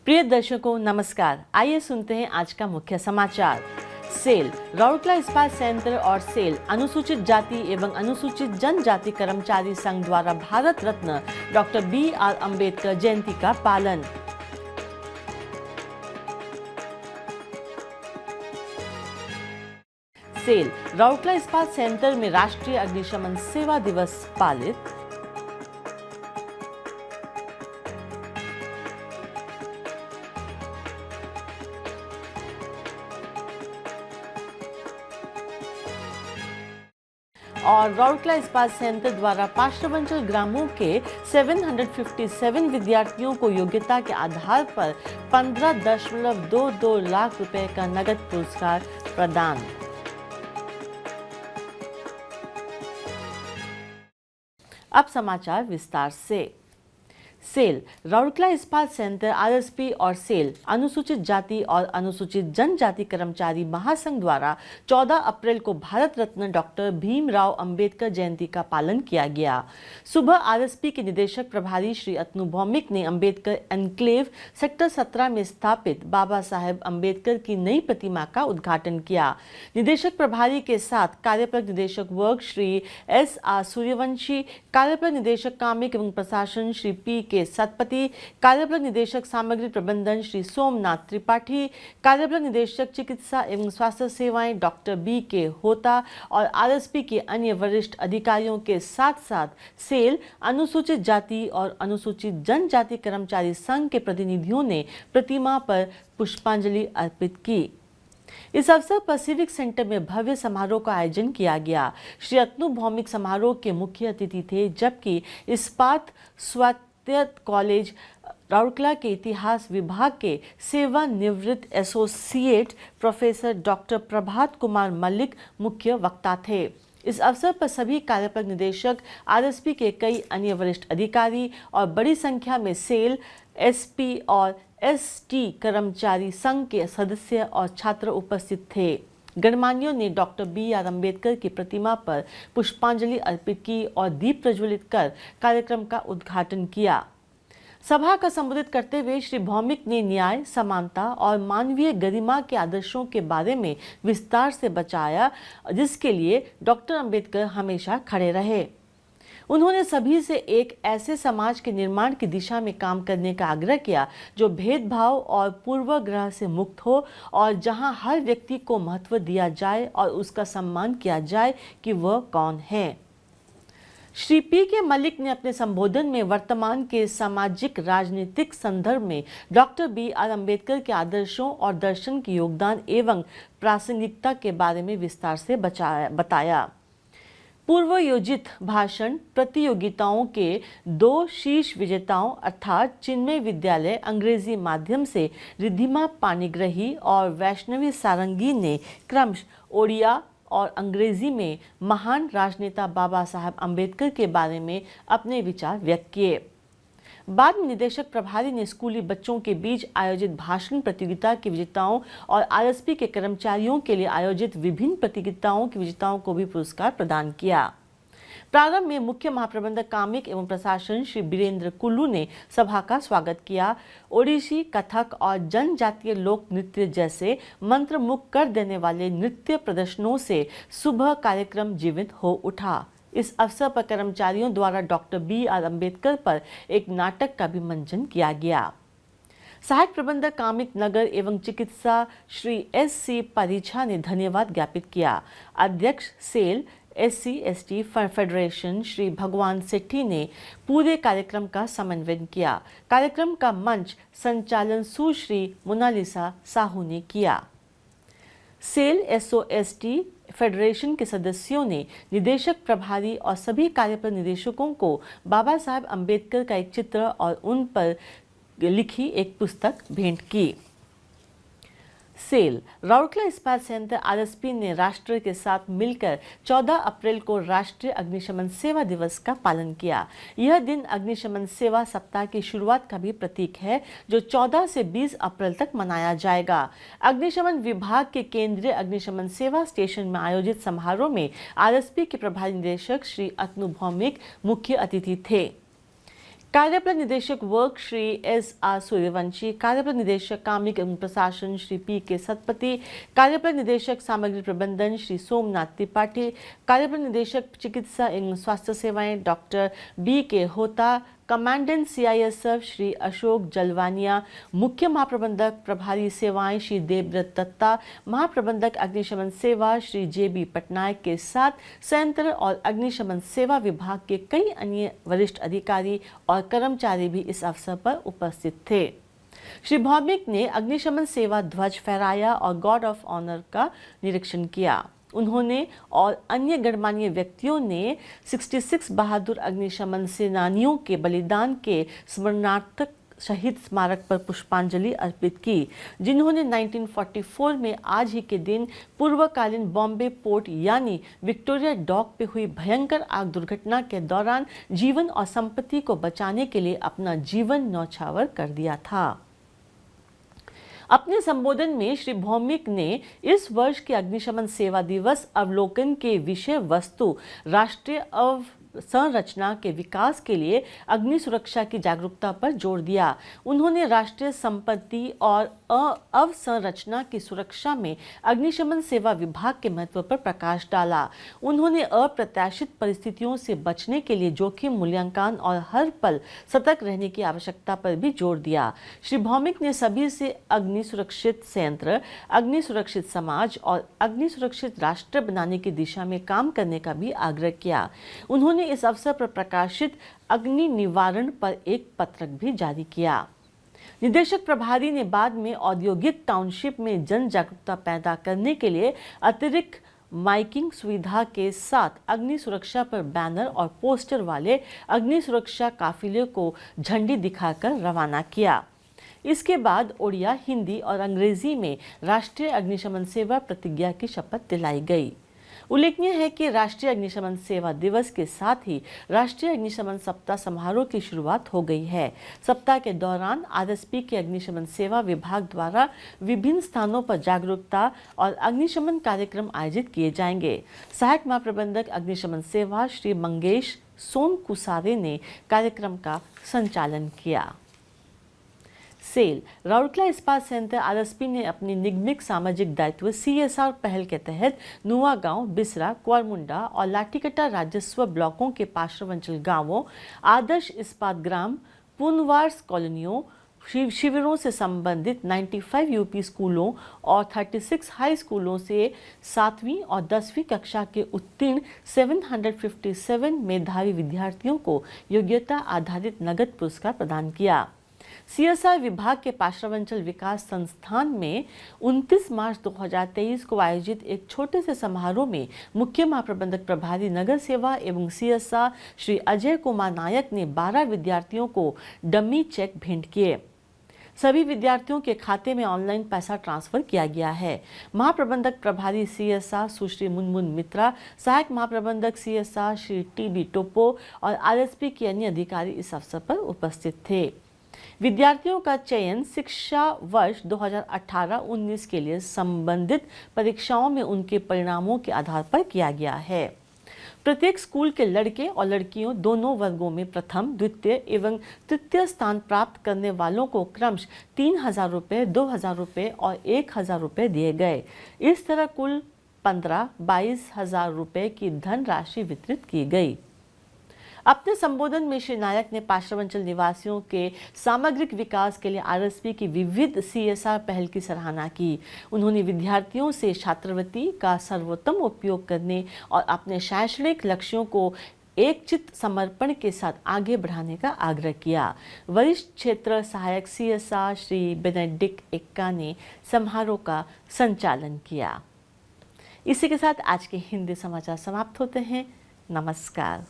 प्रिय दर्शकों नमस्कार। आइए सुनते हैं आज का मुख्य समाचार। सेल राउरकेला इस्पात संयंत्र और सेल अनुसूचित जाति एवं अनुसूचित जनजाति कर्मचारी संघ द्वारा भारत रत्न डॉक्टर बी.आर. अम्बेडकर जयंती का पालन। सेल राउरकेला इस्पात संयंत्र में राष्ट्रीय अग्निशमन सेवा दिवस पालित। और राउरकेला इस्पात संयंत्र द्वारा पार्श्ववंचल ग्रामों के 757 विद्यार्थियों को योग्यता के आधार पर 15.22 लाख रुपए का नगद पुरस्कार प्रदान। अब समाचार विस्तार से। सेल राउरकेला इस्पात संयंत्र आरएसपी और सेल अनुसूचित जाति और अनुसूचित जनजाति कर्मचारी महासंघ द्वारा 14 अप्रैल को भारत रत्न डॉक्टर भीमराव अंबेडकर जयंती का पालन किया गया। सुबह आरएसपी के निदेशक प्रभारी श्री अतनु भौमिक ने अंबेडकर एनक्लेव सेक्टर 17 में स्थापित बाबा साहेब अंबेडकर की नई प्रतिमा का उद्घाटन किया। निदेशक प्रभारी के साथ कार्यपालक निदेशक वर्ग श्री एस.आर. सूर्यवंशी, कार्यपालक निदेशक कामिक एवं प्रशासन श्री पी.के. सतपति, कार्यपालक निदेशक सामग्री प्रबंधन श्री सोमनाथ त्रिपाठी, कार्यपालक निदेशक चिकित्सा एवं स्वास्थ्य सेवाएं डॉक्टर बी.के. होता और आरएसपी के अन्य वरिष्ठ अधिकारियों के साथ साथ सेल अनुसूचित जाति और अनुसूचित जनजाति कर्मचारी संघ के प्रतिनिधियों ने प्रतिमा पर पुष्पांजलि अर्पित की। इस अवसर पर सिविक सेंटर में भव्य समारोह का आयोजन किया गया। श्री अतनु भौमिक समारोह के मुख्य अतिथि थे, जबकि इस्पात स्वायत्त कॉलेज राउरकेला के इतिहास विभाग के सेवानिवृत्त associate professor doctor Prabhat Kumar Mallik मुख्य वक्ता थे। इस अवसर पर सभी कार्यपालक निदेशक, आरएसपी के कई अन्य वरिष्ठ अधिकारी और बड़ी संख्या में सेल, एसपी और एसटी कर्मचारी संघ के सदस्य और छात्र उपस्थित थे। गणमान्यों ने डॉक्टर बी.आर. अम्बेडकर की प्रतिमा पर पुष्पांजलि अर्पित की और दीप प्रज्वलित कर कार्यक्रम का उद्घाटन किया। सभा का संबोधित करते हुए श्री भौमिक ने न्याय, समानता और मानवीय गरिमा के आदर्शों के बारे में विस्तार से बचाया, जिसके लिए डॉक्टर अम्बेडकर हमेशा खड़े रहे। उन्होंने सभी से एक ऐसे समाज के निर्माण की दिशा में काम करने का आग्रह किया जो भेदभाव और पूर्वाग्रह से मुक्त हो और जहां हर व्यक्ति को महत्व दिया जाए और उसका सम्मान किया जाए कि वह कौन है। श्री पी.के. मल्लिक ने अपने संबोधन में वर्तमान के सामाजिक राजनीतिक संदर्भ में डॉक्टर बी.आर. अम्बेडकर के आदर्शों और दर्शन के योगदान एवं प्रासंगिकता के बारे में विस्तार से बताया। पूर्व योजित भाषण प्रतियोगिताओं के 2 शीर्ष विजेताओं अर्थात चिन्मय विद्यालय अंग्रेजी माध्यम से रिद्धिमा पाणिग्रही और वैष्णवी सारंगी ने क्रमशः ओडिया और अंग्रेजी में महान राजनेता बाबा साहब अम्बेडकर के बारे में अपने विचार व्यक्त किए। बाद में निदेशक प्रभारी ने स्कूली बच्चों के बीच आयोजित भाषण प्रतियोगिता के विजेताओं और आरएसपी के कर्मचारियों के लिए आयोजित विभिन्न प्रतियोगिताओं के विजेताओं को भी पुरस्कार प्रदान किया। प्रारंभ में मुख्य महाप्रबंधक कामिक एवं प्रशासन श्री बीरेंद्र कुल्लू ने सभा का स्वागत किया। ओडिसी, कथक और जनजातीय लोक नृत्य जैसे मंत्रमुग्ध कर देने वाले नृत्य प्रदर्शनों से सुबह कार्यक्रम जीवित हो उठा। इस अवसर पर कर्मचारियों द्वारा डॉक्टर बी.आर. अम्बेडकर पर एक नाटक का भी मंचन किया गया। सहायक प्रबंधक कामिक नगर एवं चिकित्सा श्री एस.सी. परिछा ने धन्यवाद ज्ञापित किया। अध्यक्ष सेल SC/ST फेडरेशन श्री भगवान सेठी ने पूरे कार्यक्रम का समन्वय किया। कार्यक्रम का मंच संचालन सुश्री मोनालिसा साहू ने किया। सेल SOST फेडरेशन के सदस्यों ने निदेशक प्रभारी और सभी कार्यपालक निदेशकों को बाबा साहब अम्बेडकर का एक चित्र और उन पर लिखी एक पुस्तक भेंट की। सेल राउरकेला इस्पात संयंत्र आरएसपी ने राष्ट्र के साथ मिलकर 14 अप्रैल को राष्ट्रीय अग्निशमन सेवा दिवस का पालन किया। यह दिन अग्निशमन सेवा सप्ताह की शुरुआत का भी प्रतीक है, जो 14 से 20 अप्रैल तक मनाया जाएगा। अग्निशमन विभाग के केंद्रीय अग्निशमन सेवा स्टेशन में आयोजित समारोह में आरएसपी के प्रभारी निदेशक श्री अतनु भौमिक मुख्य अतिथि थे। कार्यपालक निदेशक वर्क श्री S.R. सूर्यवंशी, कार्यपालक निदेशक कामिक एवं प्रशासन श्री P.K. सतपति, कार्यपालक निदेशक सामग्री प्रबंधन श्री सोमनाथ त्रिपाठी, कार्यपालक निदेशक चिकित्सा एवं स्वास्थ्य सेवाएं डॉक्टर B.K. होता, कमांडेंट CISF श्री अशोक जलवानिया, मुख्य महाप्रबंधक प्रभारी सेवाएं श्री देवव्रत दत्ता, महाप्रबंधक अग्निशमन सेवा श्री JB पटनायक के साथ संयंत्र और अग्निशमन सेवा विभाग के कई अन्य वरिष्ठ अधिकारी और कर्मचारी भी इस अवसर पर उपस्थित थे। श्री भौमिक ने अग्निशमन सेवा ध्वज फहराया और गार्ड ऑफ ऑनर का निरीक्षण किया। उन्होंने और अन्य गणमान्य व्यक्तियों ने 66 बहादुर अग्निशमन सेनानियों के बलिदान के स्मरणार्थक शहीद स्मारक पर पुष्पांजलि अर्पित की, जिन्होंने 1944 में आज ही के दिन पूर्वकालीन बॉम्बे पोर्ट यानी विक्टोरिया डॉक पे हुई भयंकर आग दुर्घटना के दौरान जीवन और संपत्ति को बचाने के लिए अपना जीवन न्यौछावर कर दिया था। अपने संबोधन में श्री भौमिक ने इस वर्ष के अग्निशमन सेवा दिवस अवलोकन के विषय वस्तु राष्ट्रीय संरचना के विकास के लिए अग्नि सुरक्षा की जागरूकता पर जोर दिया। उन्होंने राष्ट्रीय संपत्ति और अवसंरचना की सुरक्षा में अग्निशमन सेवा विभाग के महत्व पर प्रकाश डाला। उन्होंने अप्रत्याशित परिस्थितियों से बचने के लिए जोखिम मूल्यांकन और हर पल सतर्क रहने की आवश्यकता पर भी जोर दिया। श्री भौमिक ने सभी से अग्नि सुरक्षित संयंत्र, अग्नि सुरक्षित समाज और अग्नि सुरक्षित राष्ट्र बनाने की दिशा में काम करने का भी आग्रह किया। उन्होंने इस अवसर पर प्रकाशित अग्नि निवारण पर एक पत्रक भी जारी किया। निदेशक प्रभारी ने बाद में औद्योगिक टाउनशिप में जन जागरूकता पैदा करने के लिए अतिरिक्त माइकिंग सुविधा के साथ अग्नि सुरक्षा पर बैनर और पोस्टर वाले अग्नि सुरक्षा काफिले को झंडी दिखाकर रवाना किया। इसके बाद ओडिया, हिंदी और अंग्रेजी में राष्ट्रीय अग्निशमन सेवा प्रतिज्ञा की शपथ दिलाई गई। उल्लेखनीय है कि राष्ट्रीय अग्निशमन सेवा दिवस के साथ ही राष्ट्रीय अग्निशमन सप्ताह समारोह की शुरुआत हो गई है। सप्ताह के दौरान RSP के अग्निशमन सेवा विभाग द्वारा विभिन्न स्थानों पर जागरूकता और अग्निशमन कार्यक्रम आयोजित किए जाएंगे। सहायक महाप्रबंधक अग्निशमन सेवा श्री मंगेश सोनकुसारे ने कार्यक्रम का संचालन किया। सेल राउरकेला इस्पात संयंत्र RSP ने अपनी निगमित सामाजिक दायित्व CSR पहल के तहत नुआगांव, बिसरा, कुआरमुंडा और लाठीकटा राजस्व ब्लॉकों के पार्श्वांचल गांवों, आदर्श इस्पात ग्राम, पुनवार्स कॉलोनियों, शिविरों से संबंधित 95 UP स्कूलों और 36 हाई स्कूलों से 7वीं और 10वीं कक्षा के उत्तीर्ण 757 मेधावी विद्यार्थियों को योग्यता आधारित नगद पुरस्कार प्रदान किया। CSR विभाग के पार्श्वांचल विकास संस्थान में 29 मार्च 2023 को आयोजित एक छोटे से समारोह में मुख्य महाप्रबंधक प्रभारी नगर सेवा एवं CSR श्री अजय कुमार नायक ने 12 विद्यार्थियों को डमी चेक भेंट किए। सभी विद्यार्थियों के खाते में ऑनलाइन पैसा ट्रांसफर किया गया है। महाप्रबंधक प्रभारी CSR सुश्री मुनमुन मित्रा, सहायक महाप्रबंधक CSR श्री TB टोपो और RSP के अन्य अधिकारी इस अवसर पर उपस्थित थे। विद्यार्थियों का चयन शिक्षा वर्ष 2018-19 के लिए संबंधित परीक्षाओं में उनके परिणामों के आधार पर किया गया है। प्रत्येक स्कूल के लड़के और लड़कियों दोनों वर्गों में प्रथम, द्वितीय एवं तृतीय स्थान प्राप्त करने वालों को क्रमश 3,000 रुपये, 2,000 रुपये और 1,000 रुपये दिए गए। इस तरह कुल 15-22,000 रुपये की धनराशि वितरित की गई। अपने संबोधन में श्री नायक ने पार्श्वांचल निवासियों के सामग्रिक विकास के लिए RSP की विविध CSR पहल की सराहना की। उन्होंने विद्यार्थियों से छात्रवृत्ति का सर्वोत्तम उपयोग करने और अपने शैक्षणिक लक्ष्यों को एकचित्त समर्पण के साथ आगे बढ़ाने का आग्रह किया। वरिष्ठ क्षेत्र सहायक CSR श्री बेनेडिक्ट एक्का ने समारोह का संचालन किया। इसी के साथ आज के हिंदी समाचार समाप्त होते हैं। नमस्कार।